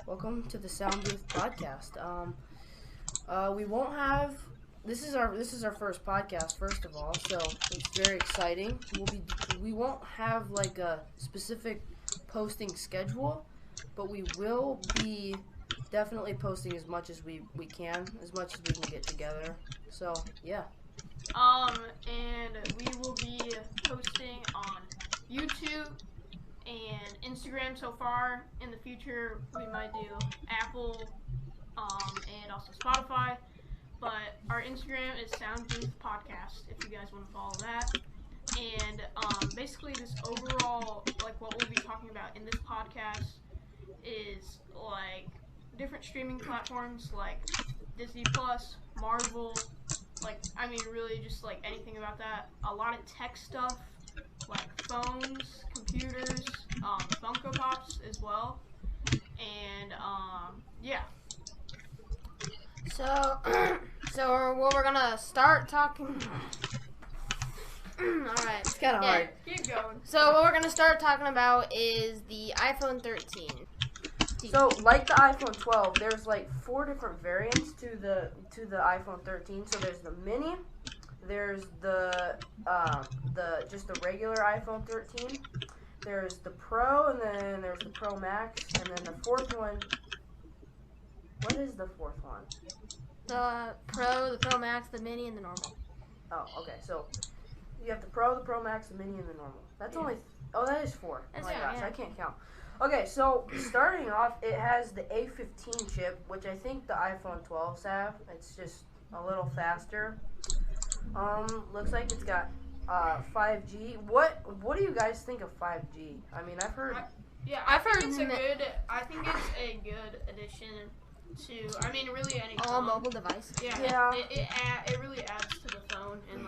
Welcome to the Sound Booth podcast. We won't have. This is our first podcast, first of all, so it's very exciting. We won't have like a specific posting schedule, but we will be definitely posting as much as we can, as much as we can get together. So yeah. And we will be posting on YouTube and Instagram so far. In the future, we might do Apple, and also Spotify. But our Instagram is Sound Booth Podcast, if you guys want to follow that. And basically, this overall, like what we'll be talking about in this podcast is like different streaming platforms like Disney Plus, Marvel, really just like anything about that. A lot of tech stuff, like phones, computers, Funko Pops as well. And, yeah. So what we're gonna start talking. All right. It's kind of hard. Keep going. So what we're gonna start talking about is the iPhone 13. So, like the iPhone 12, there's like 4 different variants to the iPhone 13. So there's the mini, there's the just the regular iPhone 13, there's the Pro, and then there's the Pro Max, and then the fourth one. What is the fourth one? The Pro Max, the Mini, and the normal. Oh, okay. So you have the Pro, the Pro Max, the Mini, and the normal. That's only. That is 4. Oh my gosh, I can't count. Okay, so starting off, it has the A15 chip, which I think the iPhone 12s have. It's just a little faster. Looks like it's got 5G. What do you guys think of 5G? I mean, I've heard. I think it's a good addition to. I mean, really any all mobile device. Yeah. It really adds to the phone and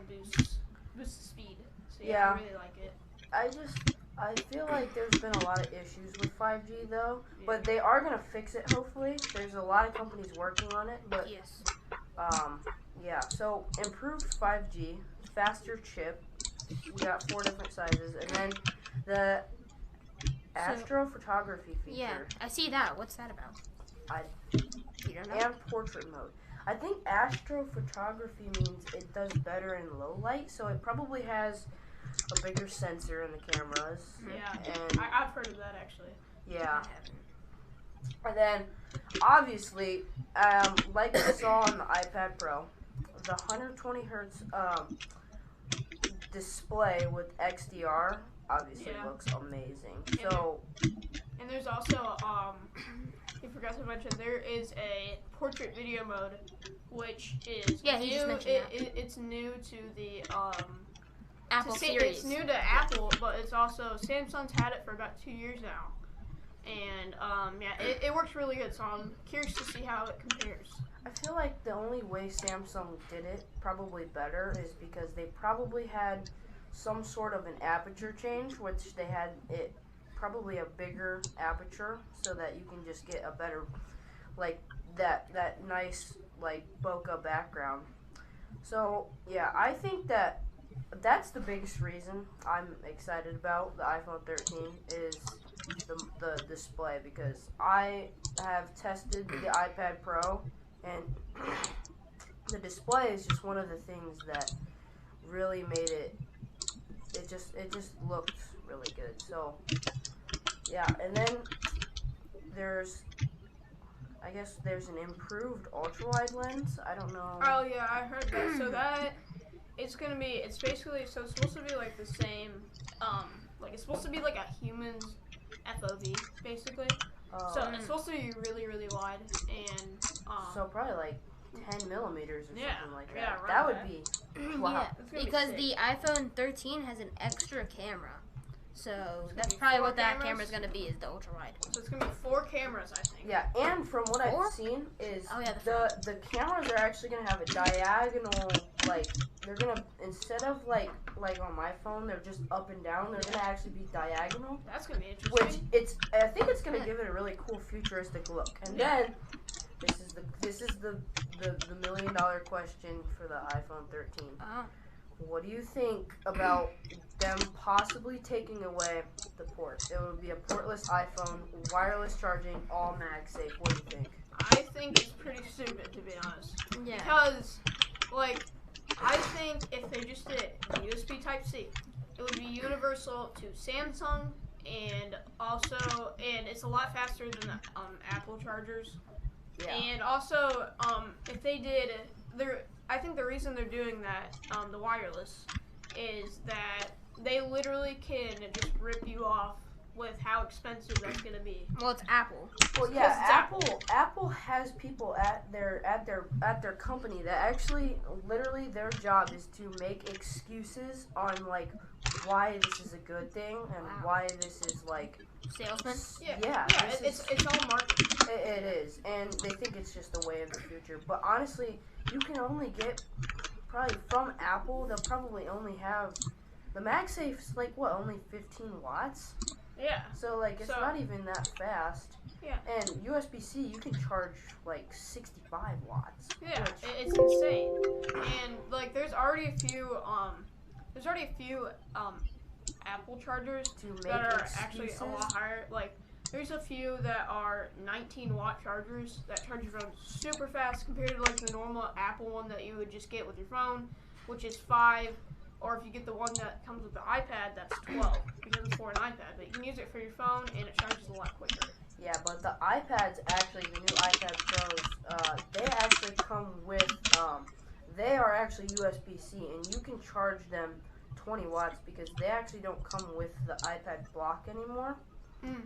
boosts the speed. So I really like it. I feel like there's been a lot of issues with 5G though, but they are gonna fix it hopefully. There's a lot of companies working on it, but yes. So improved 5G, faster chip. We got 4 different sizes, and then the astrophotography feature. Yeah, I see that. What's that about? You don't know? And portrait mode. I think astrophotography means it does better in low light, so it probably has a bigger sensor in the cameras. Yeah, and I've heard of that actually. Yeah. And then, obviously, like we saw on the iPad Pro, the 120 hertz display with XDR obviously looks amazing. And there's also, you forgot to mention, there is a portrait video mode, which is he new. Just mentioned that. It's new to the Apple series. It's new to Apple, but it's also Samsung's had it for about 2 years now, and it works really good. So I'm curious to see how it compares. I feel like the only way Samsung did it probably better is because they probably had some sort of an aperture change, which they had it probably a bigger aperture so that you can just get a better, like that nice like bokeh background. So yeah, I think that's the biggest reason I'm excited about the iPhone 13 is the display, because I have tested the iPad Pro and the display is just one of the things that really made it just looked really good. So yeah, and then there's an improved ultra-wide lens. I don't know. Oh yeah, I heard that. So that it's basically, so it's supposed to be like the same, it's supposed to be like a human's FOV basically. So it's supposed to be really, really wide, and so probably like 10 millimeters or something like that. Yeah, right. That would be wow. Yeah, because the iPhone 13 has an extra camera. So that's probably what that camera's gonna be, is the ultra wide. So it's gonna be 4 cameras, I think. Yeah, and from what I've seen is the cameras are actually gonna have a diagonal, like they're gonna, instead of like on my phone, they're just up and down. They're gonna actually be diagonal. That's gonna be interesting. Which I think it's gonna give it a really cool futuristic look. And then this is the $1 million question for the iPhone 13. what do you think about them possibly taking away the port? It would be a portless iPhone, wireless charging, all MagSafe. What do you think? I think it's pretty stupid, to be honest. Yeah. Because, like, I think if they just did USB Type-C, it would be universal to Samsung, and it's a lot faster than the Apple chargers. Yeah. And also, if they did, I think the reason they're doing that, the wireless, is that they literally can just rip you off with how expensive that's gonna be. Well, it's Apple. Well, yeah, Apple has people at their company that actually literally their job is to make excuses on like why this is a good thing and why this is like Salesman. Yeah. It's all marketing. It is, and they think it's just the way of the future. But honestly, you can only get probably from Apple. They'll probably only have the MagSafe's like what, only 15 watts. Yeah. So like it's not even that fast. Yeah. And USB-C you can charge like 65 watts. Yeah, it's insane. And like there's already a few Apple chargers that are actually a lot higher. Like there's a few that are 19-watt chargers that charge your phone super fast compared to like the normal Apple one that you would just get with your phone, which is 5. Or if you get the one that comes with the iPad, that's 12 because it's for an iPad. But you can use it for your phone, and it charges a lot quicker. Yeah, but the iPads actually, the new iPad Pros, they actually come with, they are actually USB-C, and you can charge them 20 watts because they actually don't come with the iPad block anymore. Mm.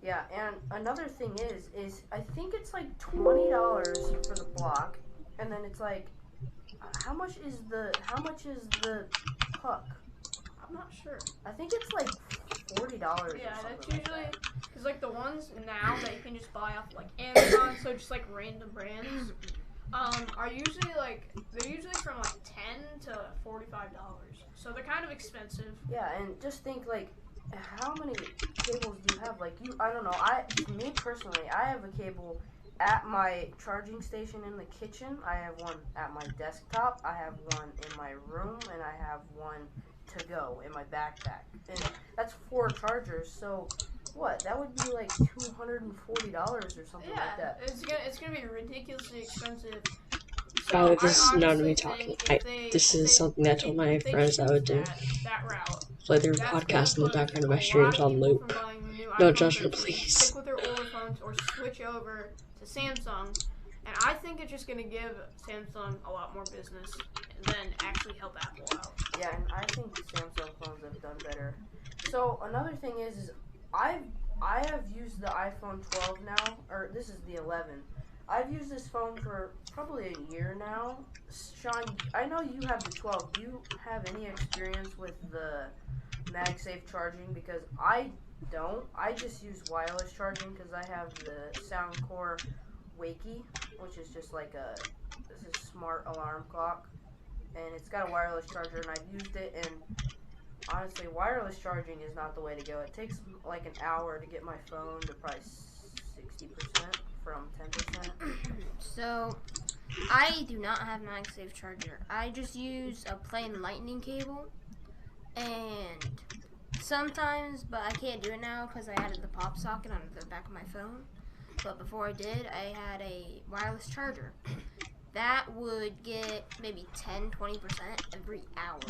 Yeah, and another thing is I think it's like $20 for the block, and then it's like, how much is the puck? I'm not sure. I think it's like $40 Yeah, or something. that's usually because like the ones now that you can just buy off like Amazon, so just like random brands, are usually they're usually from like $10 to $45. So they're kind of expensive. Yeah, and just think like, how many cables do you have? Like I don't know. Me personally, I have a cable at my charging station in the kitchen. I have one at my desktop. I have one in my room, and I have one to go in my backpack. And that's 4 chargers. So what? That would be like $240 or something like that. It's gonna be ridiculously expensive. By the way, this is not honestly me talking. think This is something I told my friends I would do. That route. Play their That's podcast in gonna the put background of my a streams lot of on people loop. from buying the new No iPhone judgment, 13, please. Stick with their older phones or switch over to Samsung. And I think it's just going to give Samsung a lot more business than actually help Apple out. Yeah, and I think the Samsung phones have done better. So another thing is I have used the iPhone 12 now, or this is the 11. I've used this phone for probably a year now. Sean, I know you have the 12. Do you have any experience with the MagSafe charging? Because I don't. I just use wireless charging because I have the Soundcore Wakey, which is just like this is smart alarm clock, and it's got a wireless charger, and I've used it, and honestly, wireless charging is not the way to go. It takes like an hour to get my phone to probably 60% from 10%. So, I do not have MagSafe charger. I just use a plain lightning cable, and sometimes, but I can't do it now because I added the pop socket on the back of my phone. But before I did, I had a wireless charger. That would get maybe 10-20% every hour.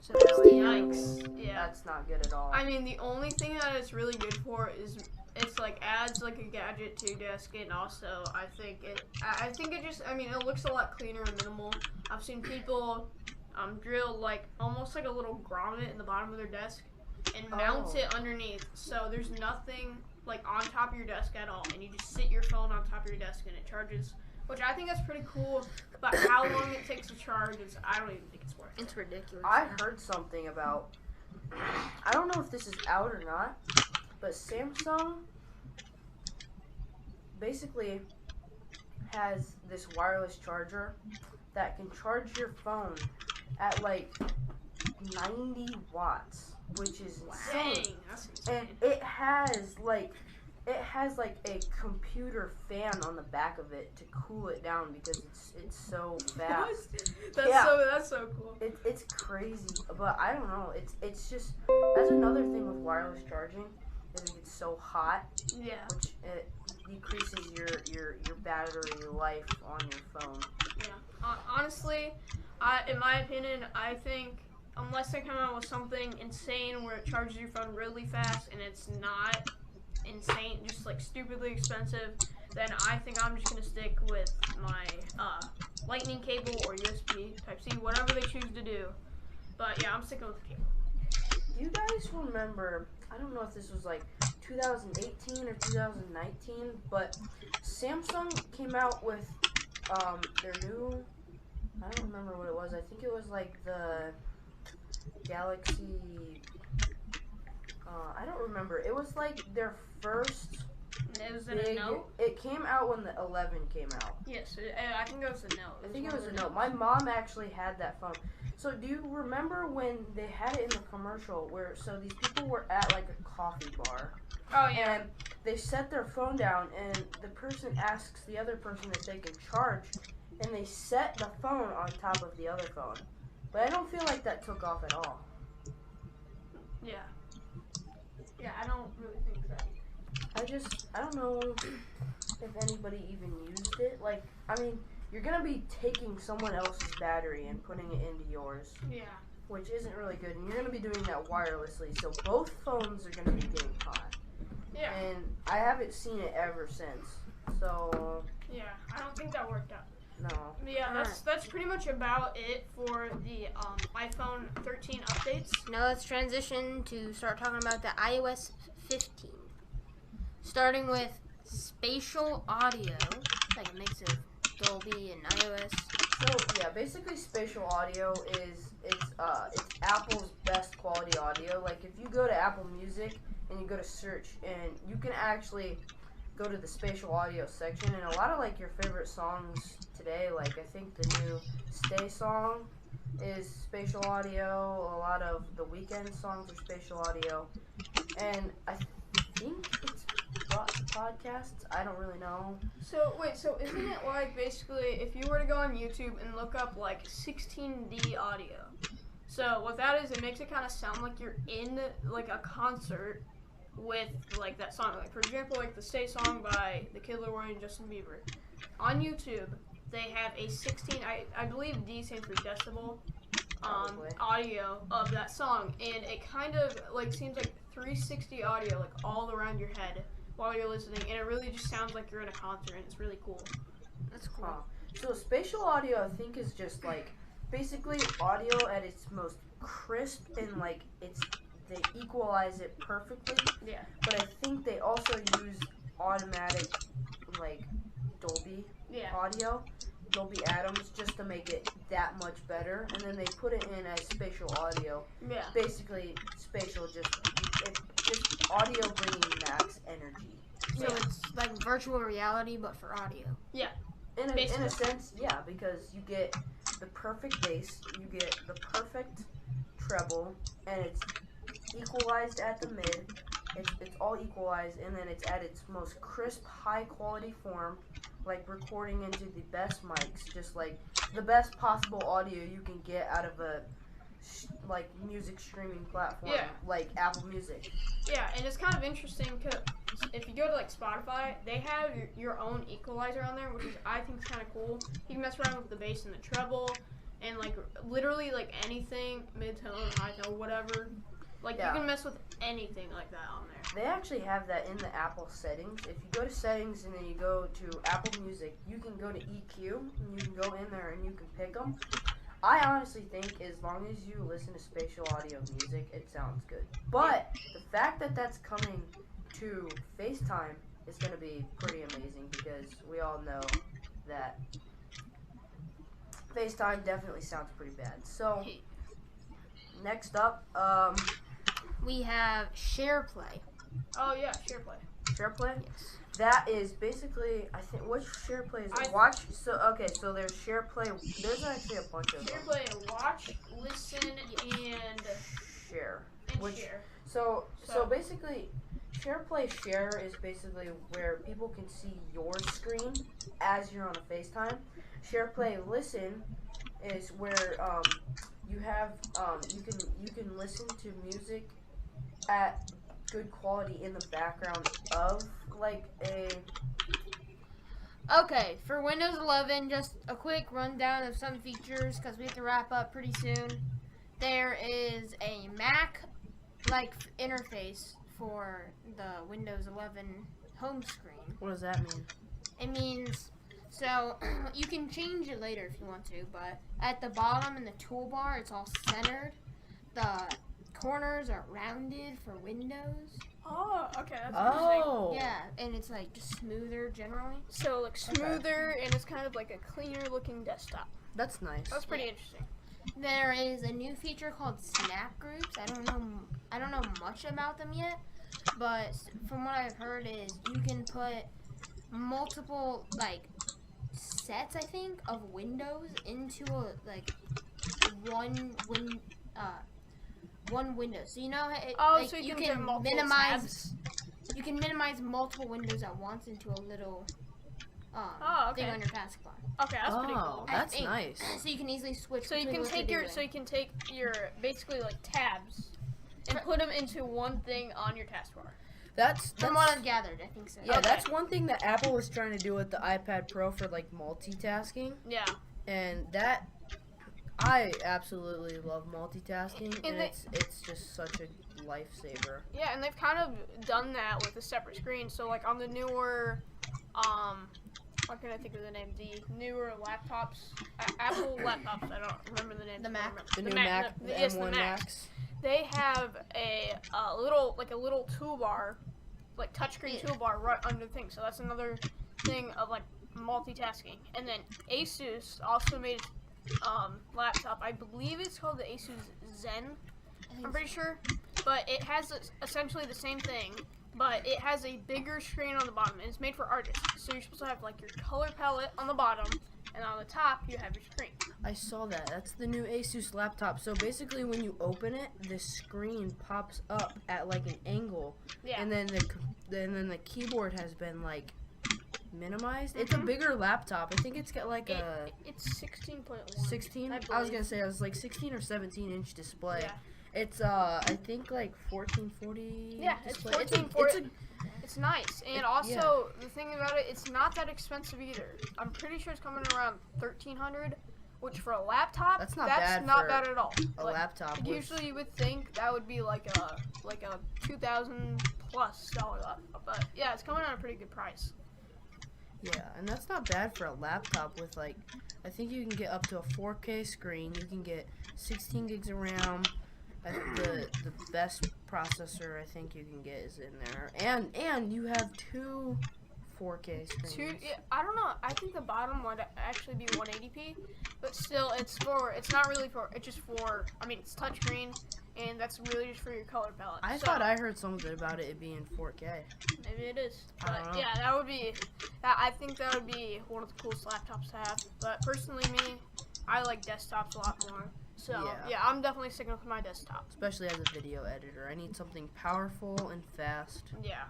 So Yikes. Yeah. That's not good at all. I mean, the only thing that it's really good for is it's like adds like a gadget to your desk, and also I think it just, I mean, it looks a lot cleaner and minimal. I've seen people drill like almost like a little grommet in the bottom of their desk and mount it underneath, so there's nothing like on top of your desk at all, and you just sit your phone on top of your desk and it charges, which I think that's pretty cool. But how long it takes to charge is, I don't even think it's worth it. It's ridiculous. I heard something about, I don't know if this is out or not, but Samsung basically has this wireless charger that can charge your phone at like 90 watts, which is insane. Dang, that's insane. And it has like, it has like a computer fan on the back of it to cool it down because it's so fast. That's so cool. It's crazy, but I don't know. It's just that's another thing with wireless charging is it gets so hot, Yeah. which it decreases your battery life on your phone. Yeah. Honestly, in my opinion, I think unless they come out with something insane where it charges your phone really fast and it's not insane, just like stupidly expensive, then I think I'm just gonna stick with my lightning cable or USB Type C, whatever they choose to do. But yeah, I'm sticking with the cable. Do you guys remember? I don't know if this was like 2018 or 2019, but Samsung came out with their new. I don't remember what it was. I think it was like the Galaxy. I don't remember. It was like their first. It was in a Note? It came out when the 11 came out. Yes, I think it was a Note. I think it was a Note. My mom actually had that phone. So do you remember when they had it in the commercial where so these people were at like a coffee bar? Oh yeah. And they set their phone down and the person asks the other person if they can charge and they set the phone on top of the other phone. But I don't feel like that took off at all. Yeah. Yeah, I don't really think that. I don't know if anybody even used it. Like, I mean, you're gonna be taking someone else's battery and putting it into yours. Yeah. Which isn't really good, and you're gonna be doing that wirelessly, so both phones are gonna be getting hot. Yeah. And I haven't seen it ever since. So Yeah, I don't think that worked out. no. Yeah, that's pretty much about it for the iPhone 13 updates. Now let's transition to start talking about the iOS 15. Starting with spatial audio, like a mix of Dolby and iOS. So yeah, basically spatial audio is it's Apple's best quality audio. Like if you go to Apple Music and you go to search and you can actually go to the spatial audio section and a lot of like your favorite songs today, like I think the new Stay song is spatial audio, a lot of the Weeknd songs are spatial audio, and I think it's podcasts, I don't really know. So wait, so isn't it like basically if you were to go on YouTube and look up like 16D audio? So what that is, it makes it kind of sound like you're in like a concert with like that song. Like for example, like the Stay song by The Kid Laroi and Justin Bieber. On YouTube, they have a 16, I believe D stands for decibel, audio of that song, and it kind of like seems like 360 audio, like all around your head while you're listening, and it really just sounds like you're in a concert, and it's really cool. That's cool. So spatial audio, I think, is just like basically audio at its most crisp and like they equalize it perfectly. Yeah. But I think they also use automatic like Dolby audio, Dolby Atoms, just to make it that much better, and then they put it in as spatial audio. Yeah. Basically, spatial just audio bringing max energy. So it's like virtual reality, but for audio. Yeah. In a sense, yeah, because you get the perfect bass, you get the perfect treble, and it's equalized at the mid. It's all equalized, and then it's at its most crisp, high quality form, like recording into the best mics, just like the best possible audio you can get out of a like music streaming platform, like Apple Music. Yeah, and it's kind of interesting because if you go to like Spotify, they have your own equalizer on there, which is I think is kind of cool. You can mess around with the bass and the treble, and like literally like anything, mid-tone, high-tone, whatever. Like you can mess with anything like that on there. They actually have that in the Apple settings. If you go to settings and then you go to Apple Music, you can go to EQ and you can go in there and you can pick them. I honestly think as long as you listen to spatial audio music, it sounds good. But the fact that that's coming to FaceTime is going to be pretty amazing because we all know that FaceTime definitely sounds pretty bad. So next up, we have SharePlay. Oh yeah, SharePlay. SharePlay? Yes. That is basically, I think, which SharePlay is it? Watch, so there's SharePlay, there's actually a bunch of them. SharePlay, watch, listen, and Share. share. So basically, SharePlay Share is basically where people can see your screen as you're on a FaceTime. SharePlay Listen is where you have you can listen to music at good quality in the background of like a. Okay, for Windows 11, just a quick rundown of some features because we have to wrap up pretty soon. There is a Mac-like interface for the Windows 11 home screen. What does that mean? It means, so you can change it later if you want to, but at the bottom in the toolbar, it's all centered. The corners are rounded for Windows. Oh, okay, that's interesting. Oh. Yeah, and it's like just smoother generally. So like smoother, and it's kind of like a cleaner looking desktop. That's nice. That's pretty interesting. There is a new feature called Snap Groups. I don't know much about them yet, but from what I've heard is you can put multiple like sets, I think, of windows into a like one window. So you know, So you get can multiple minimize. tabs. You can minimize multiple windows at once into a little Okay. thing on your taskbar. Okay, that's pretty cool. I That's think. nice. So you can easily switch. So you between can what take you're your doing. basically like tabs and put them into one thing on your taskbar. That's From what I've gathered, I think so. yeah. Okay. That's one thing that Apple was trying to do with the iPad Pro for like multitasking, Yeah. and that I absolutely love multitasking, And and they- it's just such a lifesaver. Yeah, and they've kind of done that with a separate screen. So like on the newer, what can I think of the name? The newer laptops, Apple laptops. I don't remember the name. The Mac? The new Mac, the yes, the M1 Mac. Max. They have a little toolbar, like touchscreen toolbar right under the thing. So that's another thing of like multitasking. And then Asus also made laptop. I believe it's called the Asus Zen. I'm pretty sure, but it has essentially the same thing, but it has a bigger screen on the bottom, and it's made for artists. So you're supposed to have like your color palette on the bottom, and on the top you have your screen. I saw that. That's the new Asus laptop. So basically, when you open it, the screen pops up at like an angle, Yeah. and then the keyboard has been like minimized. It's a bigger laptop. I think it's got like a It's 16.1. 16. I I was believe. gonna say it was like 16 or 17-inch display. Yeah. It's I think like 1440. Yeah, it's display. 1440. It's nice, and also the thing about it, it's not that expensive either. I'm pretty sure it's coming around $1,300, which for a laptop, That's not bad not for bad at all. a Like, laptop. with- usually you would think that would be like a $2,000+ laptop, but yeah, it's coming at a pretty good price. Yeah, and that's not bad for a laptop with like, I think you can get up to a 4K screen. You can get 16 gigs of RAM. The best processor I think you can get is in there, and you have two 4K screens. I don't know. I think the bottom would actually be 180p, but still, it's not really for. It's just for. I mean, it's touchscreen, and that's really just for your color palette. I thought I heard something about it being 4K. Maybe it is. I But don't know. yeah, that would be. I think that would be one of the coolest laptops to have. But personally, me, I like desktops a lot more. So yeah, I'm definitely sticking with my desktop. Especially as a video editor, I need something powerful and fast Yeah.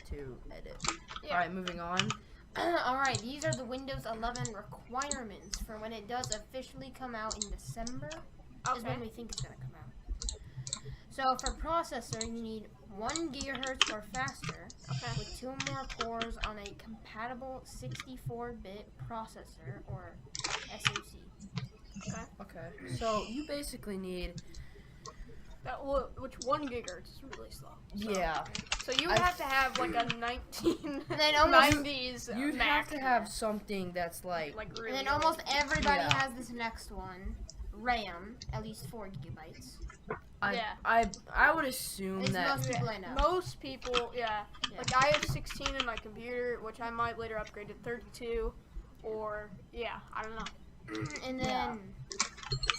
to edit. Yeah. All right, moving on. Alright, these are the Windows 11 requirements for when it does officially come out in December. Is Okay. when we think it's going to come out. So for processor, you need 1 gigahertz or faster Okay. with 2 more cores on a compatible 64-bit processor or SoC. Okay. So you basically need. Which 1 gigahertz is really slow. So, Yeah. So you I- have to have like a 1990s You Mac. have to have something that's like. Like really. And then almost everybody Yeah. has this next one. RAM, at least 4 gigabytes. Yeah. I would assume It's that. most people I know. Most people, yeah. Yeah. Like I have 16 in my computer, which I might later upgrade to 32, or yeah, I don't know. And then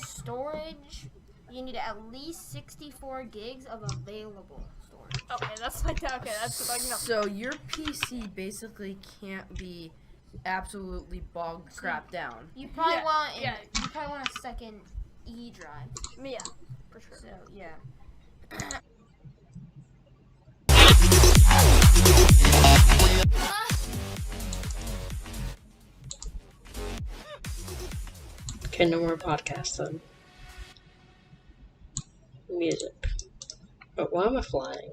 storage, you need at least 64 gigs of available storage. Okay, that's like that. Okay, that's like no. So your PC basically can't be absolutely bogged crap down. You probably Yeah, want yeah. you probably want a second E drive. Yeah, for sure. So yeah. Okay, no more podcasts then. Music. But why am I flying?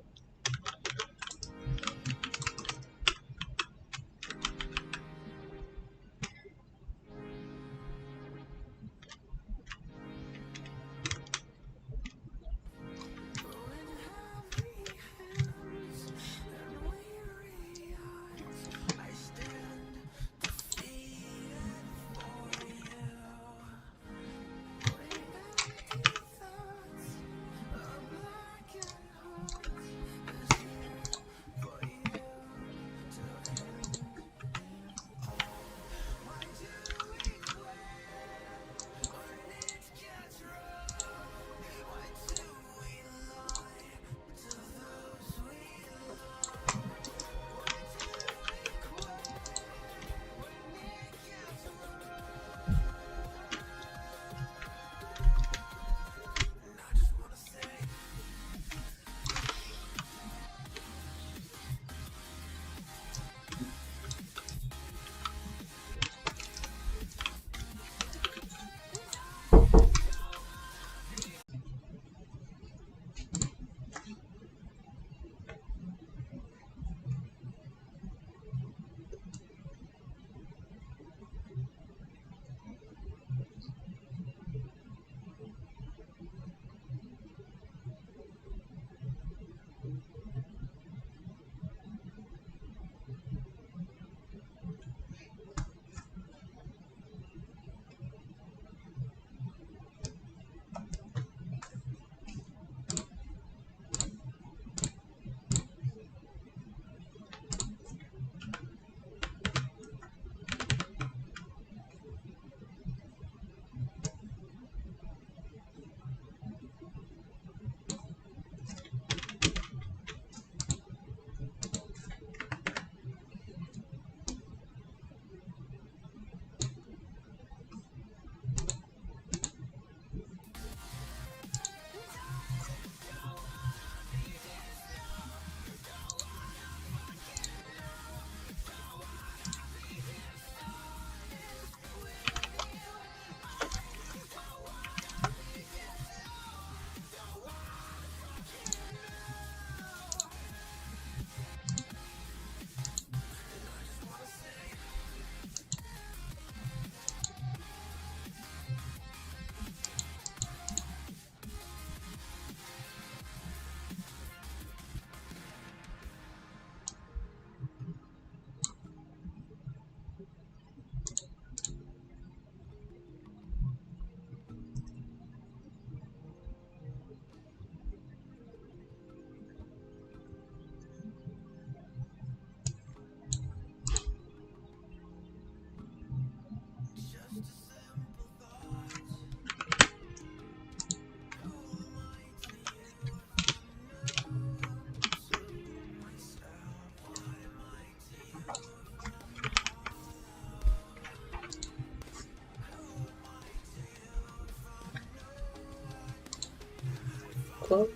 Quote.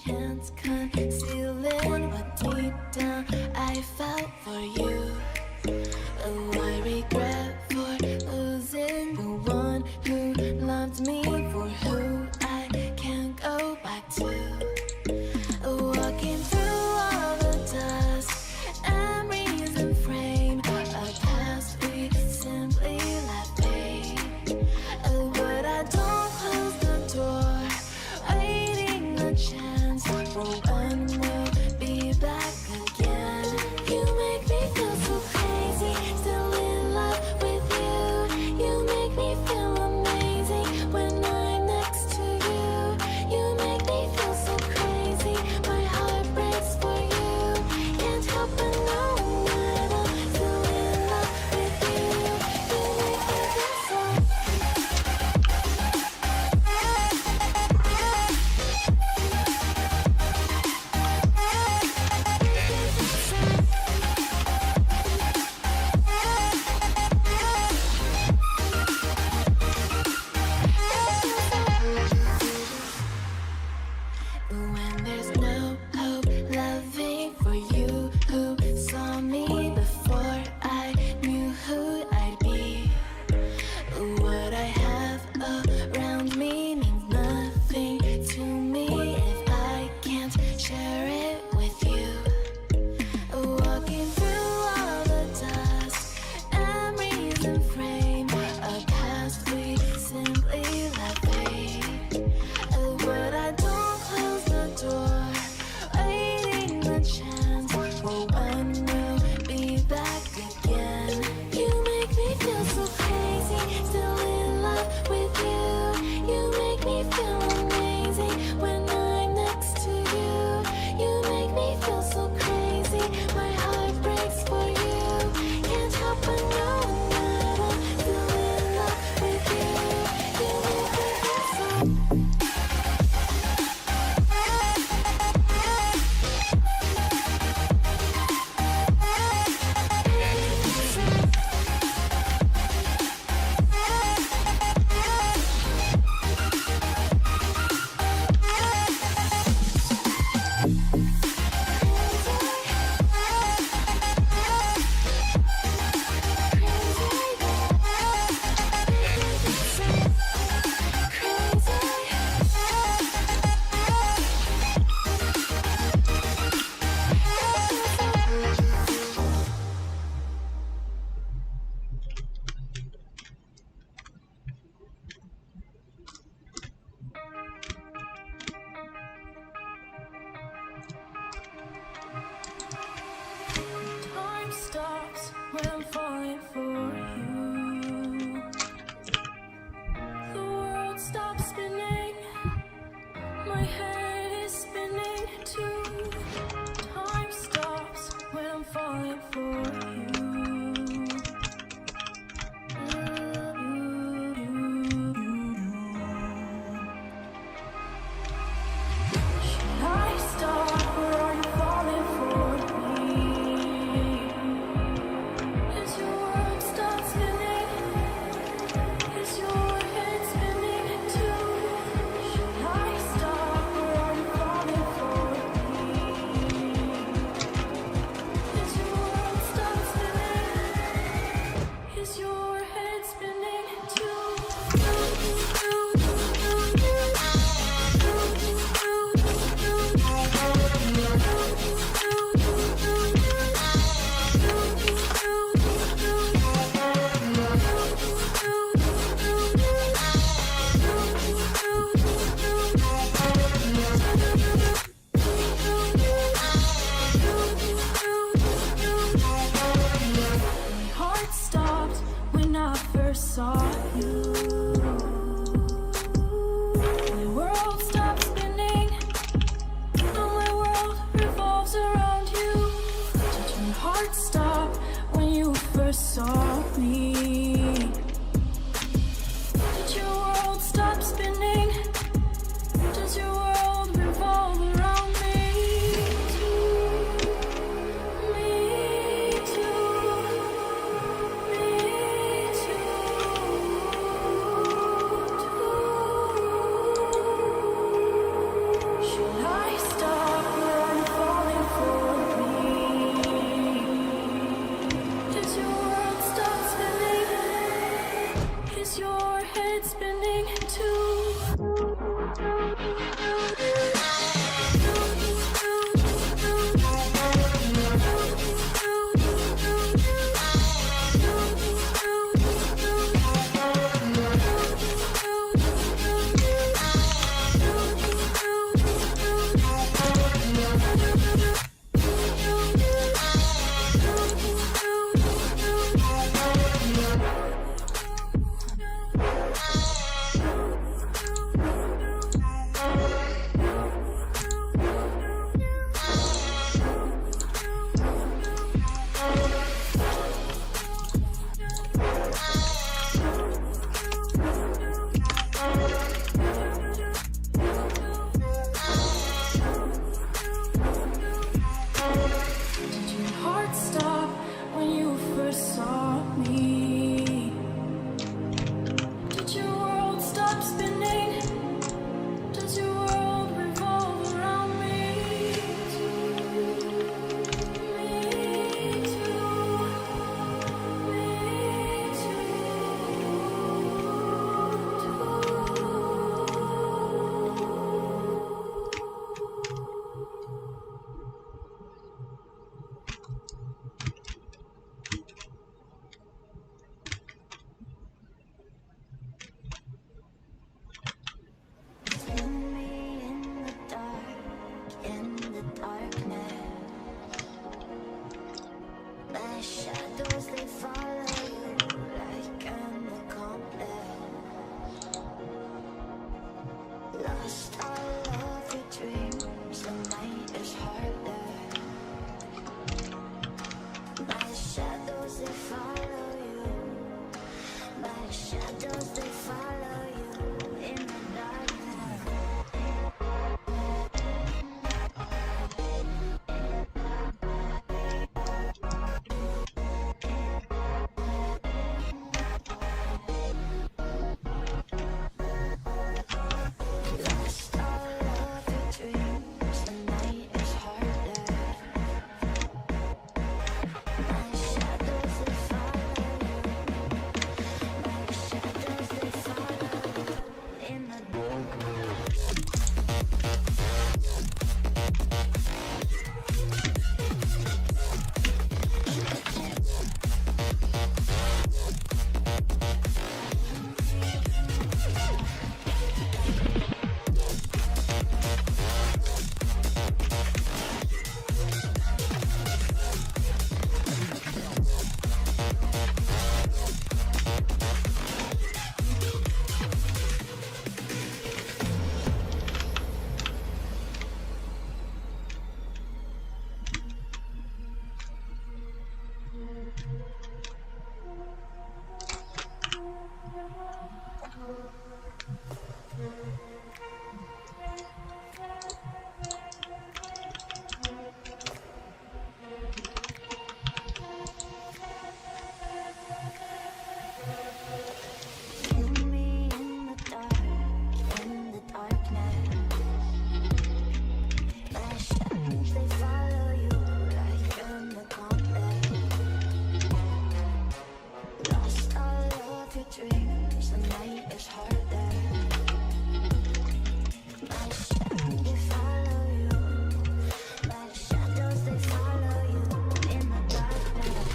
can't conceal it. What deep down I felt for you. Oh, I regret for losing the one who loved me, for who I can't go back to. Walking through all the dust, memories and frame, a past we simply let fade. Oh, but I don't close the door, waiting a chance for when we'll be back again. You make me feel so crazy, still in love with you. You make me feel amazing when I'm next Lost all of your dreams, the night is harder. My shadows, they follow you. My shadows, they follow you in the darkness. Lost all of your dreams, the night is harder. My shadows, they follow you. My shadows, they follow you in the me in the darkness. My shadows, they follow you like in the gauntlet. Lost all of your dreams, the night is harder. My shadows, they follow you. My shadows, they follow you in the darkness.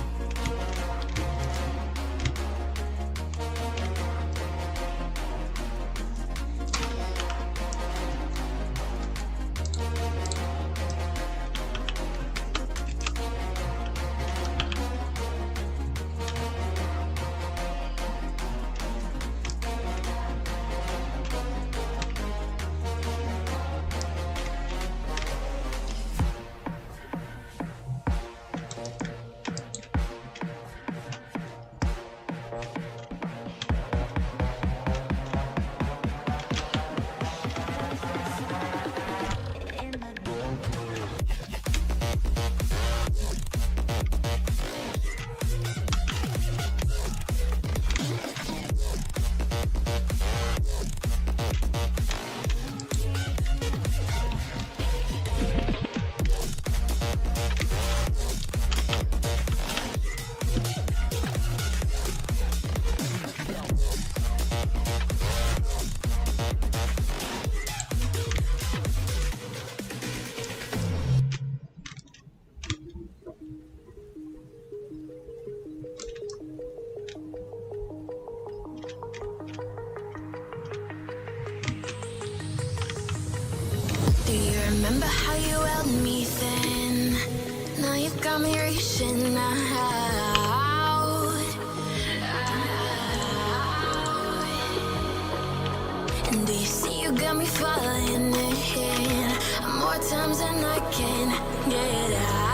In the Do you remember how you held me then? Now you've got me reaching out. And do you see you got me falling in more times than I can get out.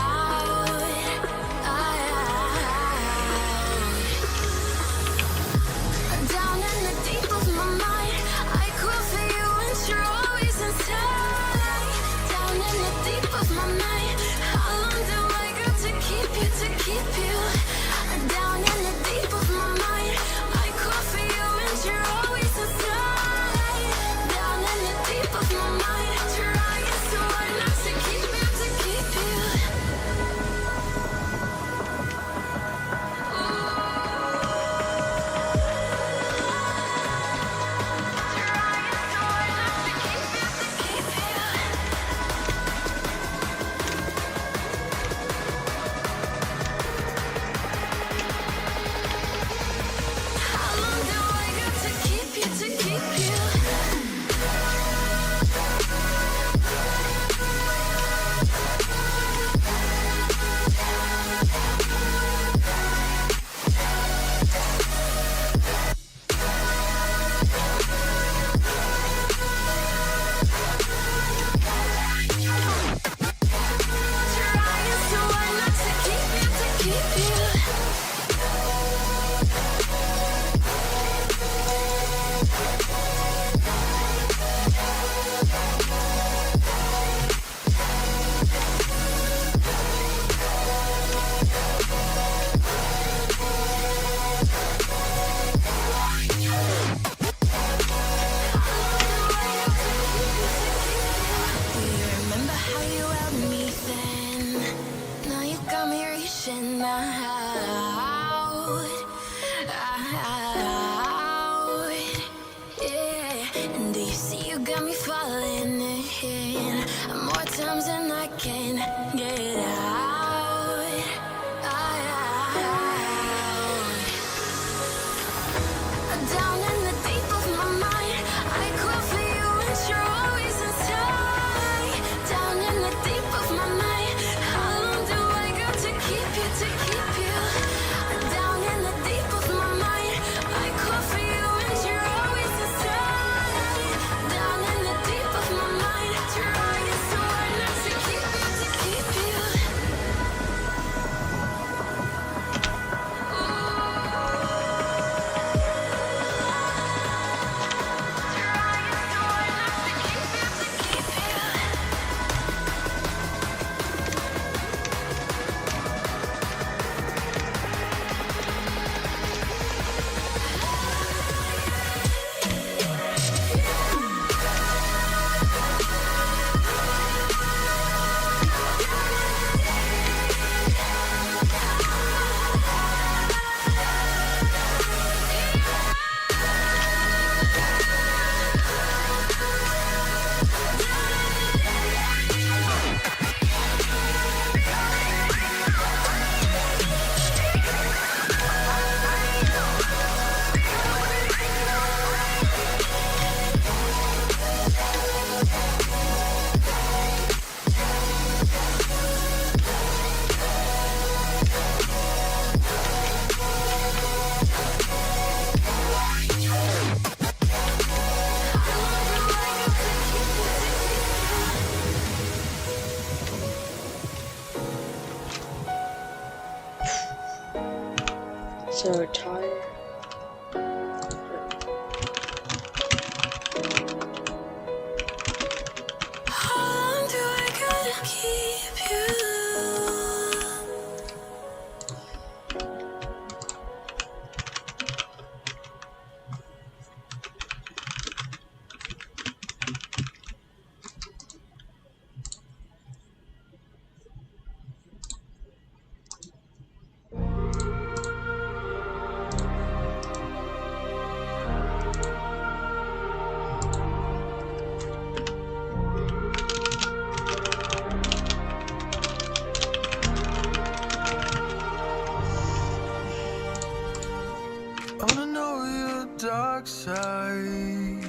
Down in the deep of my mind, I crawl for you and you're always inside. Down in the deep of my mind, how long do I got to keep you, to keep you? Down in the deep of my mind, I crawl for you and you're always inside. Down in the deep of my mind, trying so hard not to keep you, to keep you. You see, you got me falling in more times than I can get out. Down in the deep of my mind, I cry for you and you're always inside. Down in the deep of my mind, how long do I got to keep you, to keep you? Down in the deep of my mind, I cry for you and you're always inside. Down in the deep of my mind, trying so hard not to keep you, to keep you. So retire. How long do I gotta keep you? I wanna know your dark side.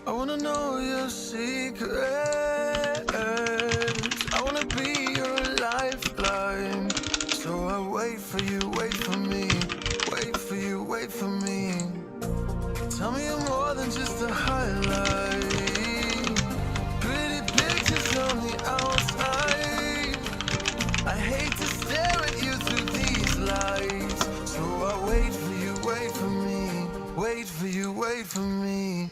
I wanna know your secrets. I wanna be your lifeline. So I wait for you, wait for me. Wait for you, wait for me. Tell me you're more than just a highlight. Pretty pictures on the outside. I hate to stare at you through these lights. So I wait for you, wait for me. Wait for you, wait for me.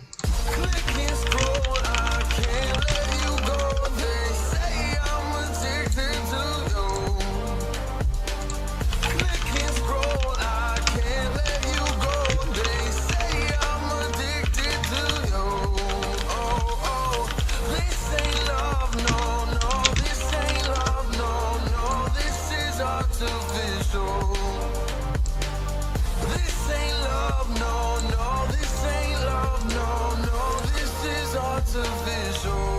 Click and scroll, I can't let you go. They say I'm addicted to you. Click and scroll, I can't let you go. They say I'm addicted to you. Oh, oh, this ain't love, no, no. This ain't love, no, no. This is artificial. This ain't love, no, no. This ain't love, no, no. This is artificial.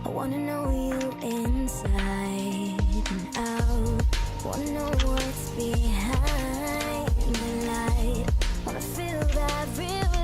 I wanna know you inside and out. Wanna know what's behind the light. Wanna feel that real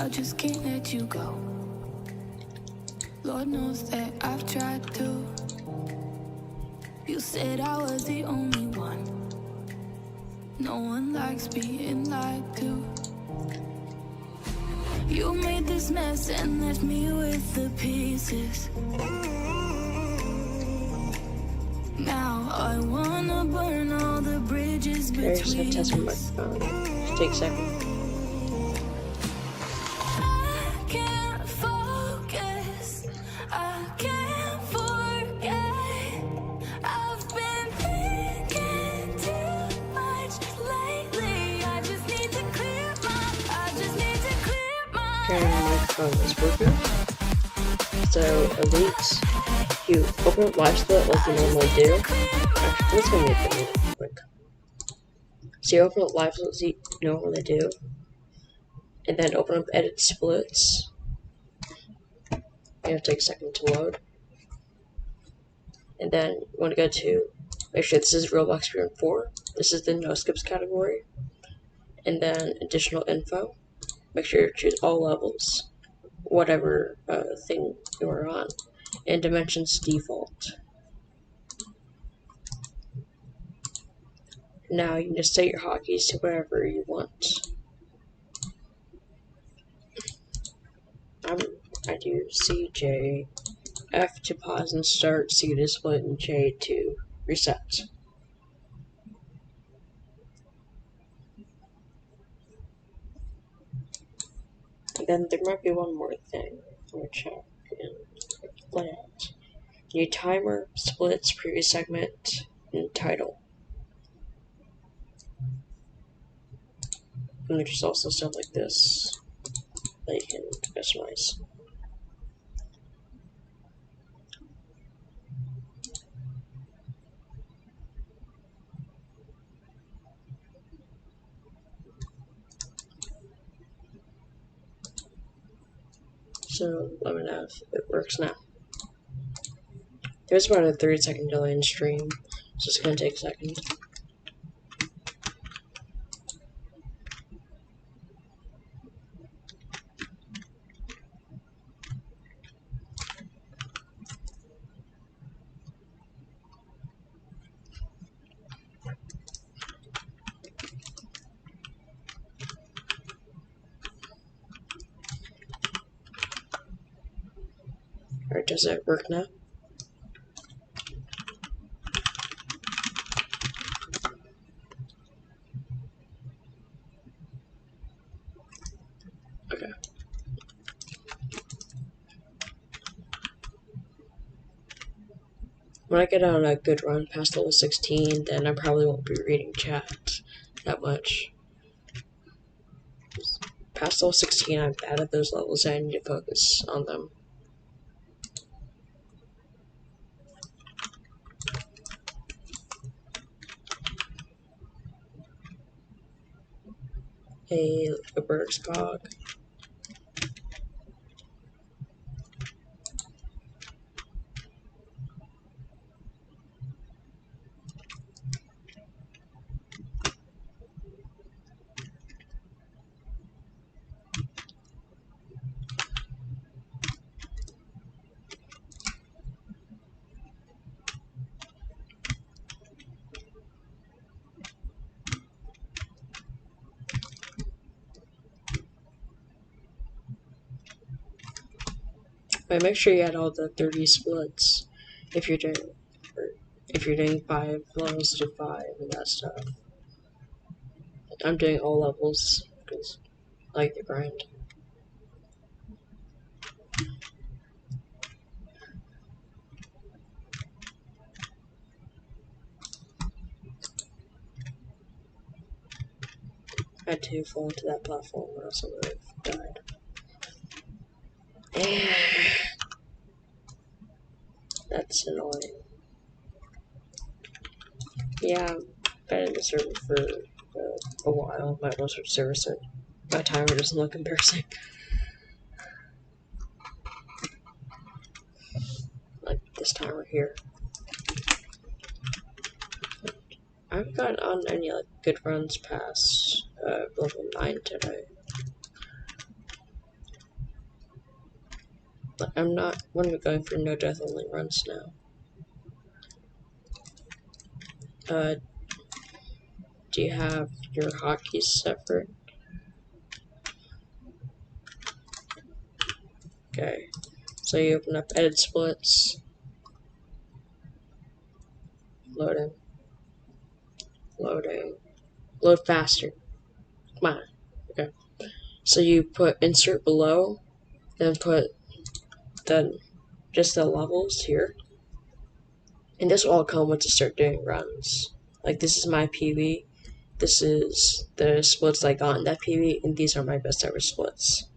I just can't let you go. Lord knows that I've tried to. You said I was the only one. No one likes being lied to. You made this mess and left me with the pieces. Now I wanna burn all the bridges There's a between test from my us. phone. Just take a second. I can't focus, I can't forget. I've been thinking too much lately. I just need to clear my Turn my microphone is working. So, Elite, you open up Live Split like you normally do. Actually, let's go make it really quick. So, you open up Live Split as you normally do. And then open up Edit Splits. It'll take a second to load. And then you want to go to, make sure this is Roblox Experience 4. This is the No Skips category. And then Additional Info. Make sure you choose all levels, whatever thing you are on. And Dimensions Default. Now you can just set your hotkeys to wherever you want. I do C, J, F to pause and start, C to split, and J to reset. And then there might be one more thing. I'm gonna check in layout. New timer, splits, previous segment, and title. And there's also stuff like this that you can customize. So let me know if it works now. There's about a 30-second delay in stream, so it's gonna take a second. Alright, does it work now? Okay. When I get on a good run past level 16, then I probably won't be reading chat that much. Past level 16, I'm bad at those levels, and I need to focus on them. Hey, a bird's cog. But make sure you add all the 30 splits if you're doing 5 levels to 5 and that stuff. I'm doing all levels because I like the grind. I had to fall into that platform or else I would have died. That's annoying. Yeah, I've been in the server for a while. Might want to service it. My timer doesn't look embarrassing. Like this timer here. I haven't gotten on any like good runs past level 9 today. I'm not going to be going for no death only runs now. Do you have your hotkeys separate? Okay. So you open up edit splits. Loading. Loading. Load faster. Come on. Okay. So you put insert below, then put just the levels here. And this will all come once you start doing runs. Like this is my PV. This is the splits I got in that PV, and these are my best ever splits.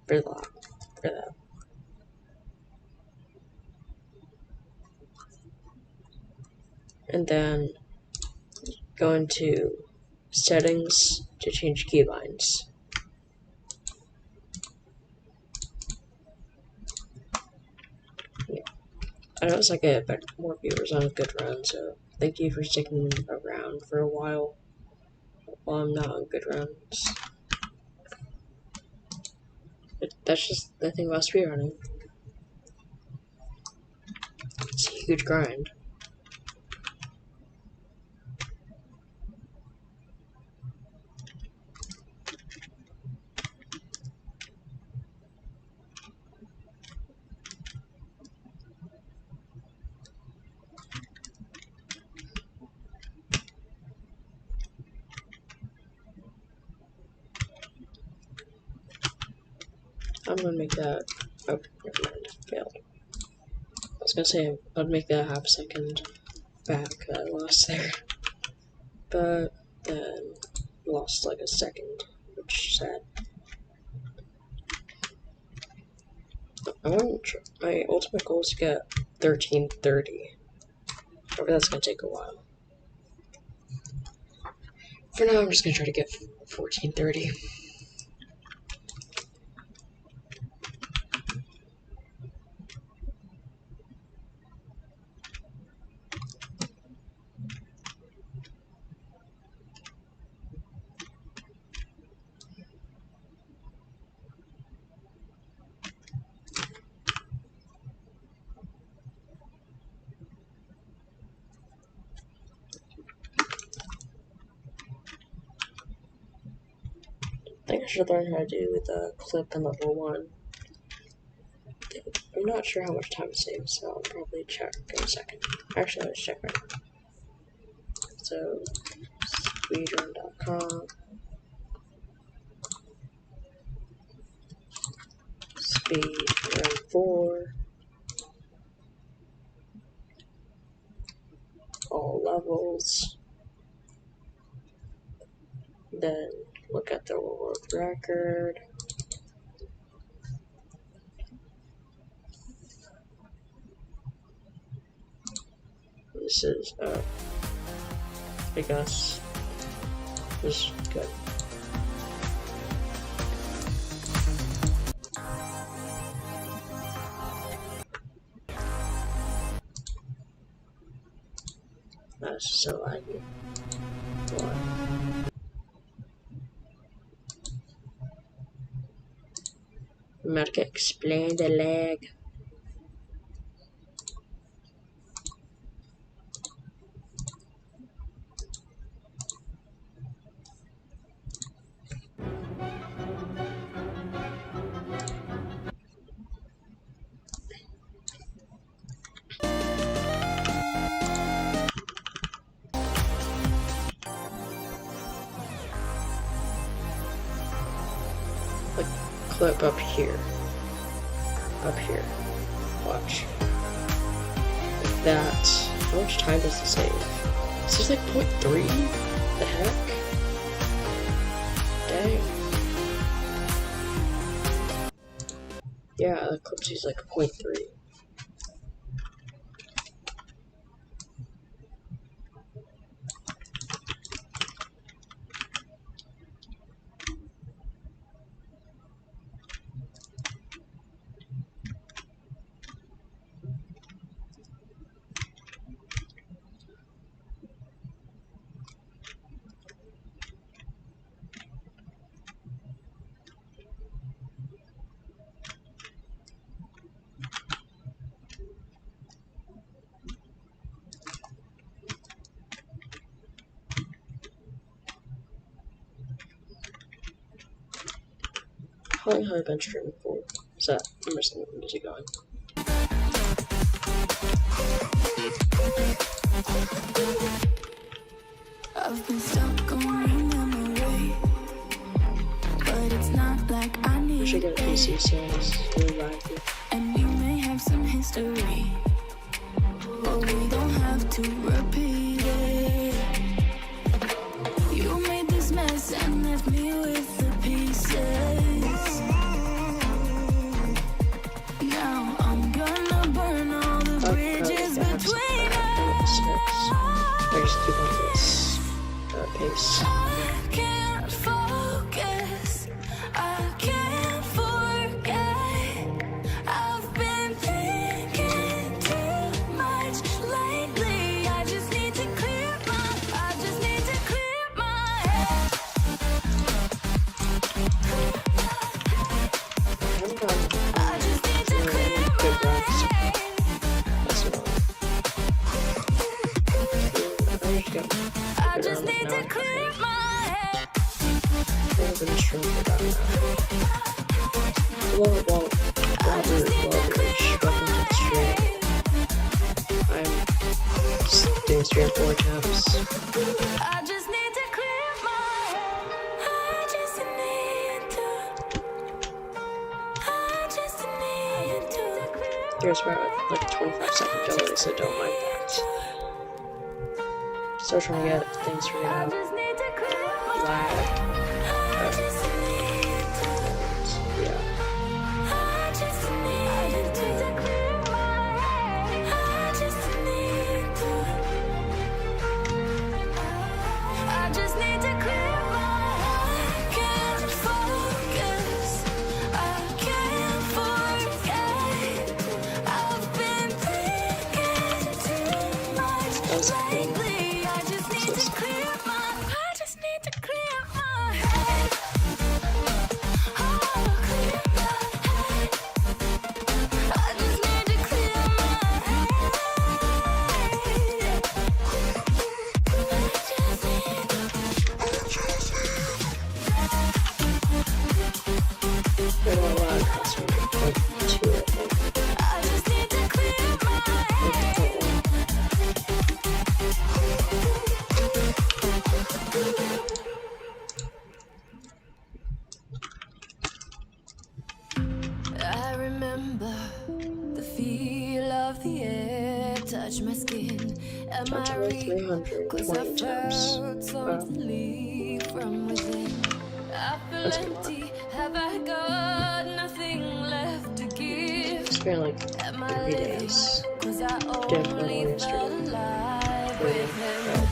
For that. And then go into settings to change keybinds. Yeah. I noticed I get more viewers on a good run, so thank you for sticking around for a while I'm not on good runs. That's just the thing about speedrunning. It's a huge grind. I'm gonna make that. Oh, never mind. Failed. I was gonna say I'd make that half a second back that I lost there. But then lost like a second, which is sad. My ultimate goal is to get 1330. However, that's gonna take a while. For now, I'm just gonna try to get 1430. I think I should learn how to do the clip in level 1. I'm not sure how much time it saves, so I'll probably check in a second. Actually, let's check right now. So, speedrun.com, speedrun 4, all levels, then look at the world record. This is, I guess, this is good. That's so laggy. Why? I'm about to explain the lag. Clip up here. Watch. Like that. How much time does it save? This is like 0.3? The heck? Dang. Yeah, the clip sees like 0.3. How long have I been streaming for? Is that, I'm just the music going. I've been stuck on memory, but it's not like I need We should get a PC series. Really lively. and we may have some history, but we don't have to repeat it. You made this mess and left me with the pieces. Now I'm gonna burn all the bridges between us. I just keep on this pace. I can't focus, I can't forget. I've been thinking too much lately. I just need to clear my head. I just need to clear my head. I just need to clear my head. I've been streaming for about an hour. Hello, Robert Lovers. Welcome to the stream. I'm just doing stream 4 times. I just need to clear my head. I just need to. There's about like a 25-second delay, so don't mind that. Still trying to get things figured I out. just need to clear my Lag. I just need to. Yeah. I just need to clear my head. I just need to. I just need to clear my head. I can't focus. I can't forget. I've been thinking too much lately. I just need to clear my. I just need to clear my head. Oh, clear my head. I just need to clear my head. There are a lot of cuts, like 2 I think. I just need to clear my head. I remember the feel of the air touch my skin. Am Touch I over real? 'Cause I 320 times. felt something leave from within. I feel That's good. empty. Have I got nothing left to give? It's been like Am I 3 living? days. 'Cause I Definitely only felt yesterday. alive with him.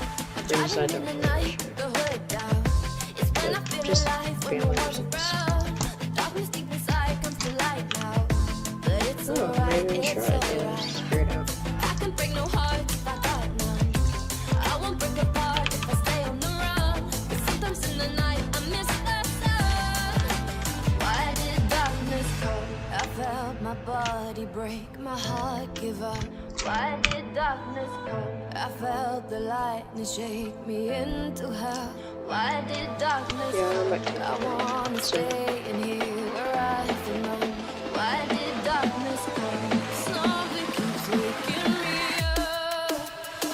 Things I Driving in don't the night, the hood down. It's when I feel just alive when no family one's reasons. around. The darkness deep inside comes to light now. But it's Oh, alright, maybe it's try it and alright. figure it out. I can break no heart if I got none. I won't break apart if I stay on the run. But sometimes in the night I miss the sun. Why did darkness come? I felt my body break, my heart give up. Why did darkness come? I felt the lightness shake me into hell. Why did darkness Yeah, I'm come? back to I wanna stay in here where I belong. Why did darkness come? Something keeps waking me up.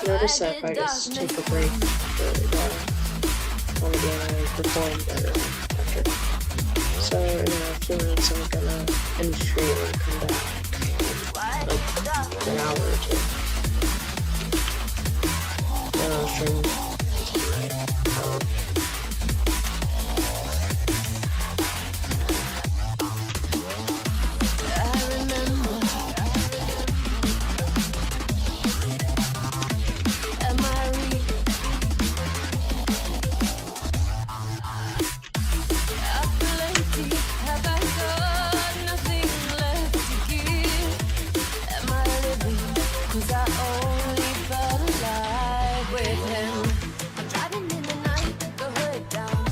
Notice that if I just take a break for a while, I'll be able to perform better after. So in a few minutes I'm gonna end the stream and come back like an hour or 2. Then I'll stream. I remember. Am I real? I feel empty. Have I got nothing left to give? Am I living? 'Cause I only felt alive with him. I'm driving in the night, the hood down.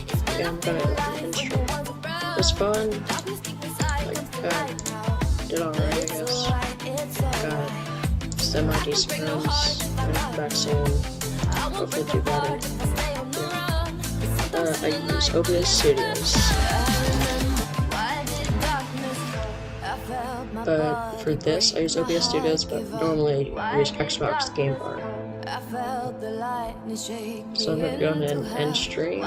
It's when Yeah, I I'm feel gonna alive end when stream. no one's around. It was fun. Darkness deep inside comes to light now. Did alright, I It's guess. alright, it's alright. Got semi-decent friends. And back soon. Hopefully do better. I use OBS Studios. I remember why but for this I use OBS Studios, but normally I use Xbox Game Bar. So I'm going to go ahead and end stream.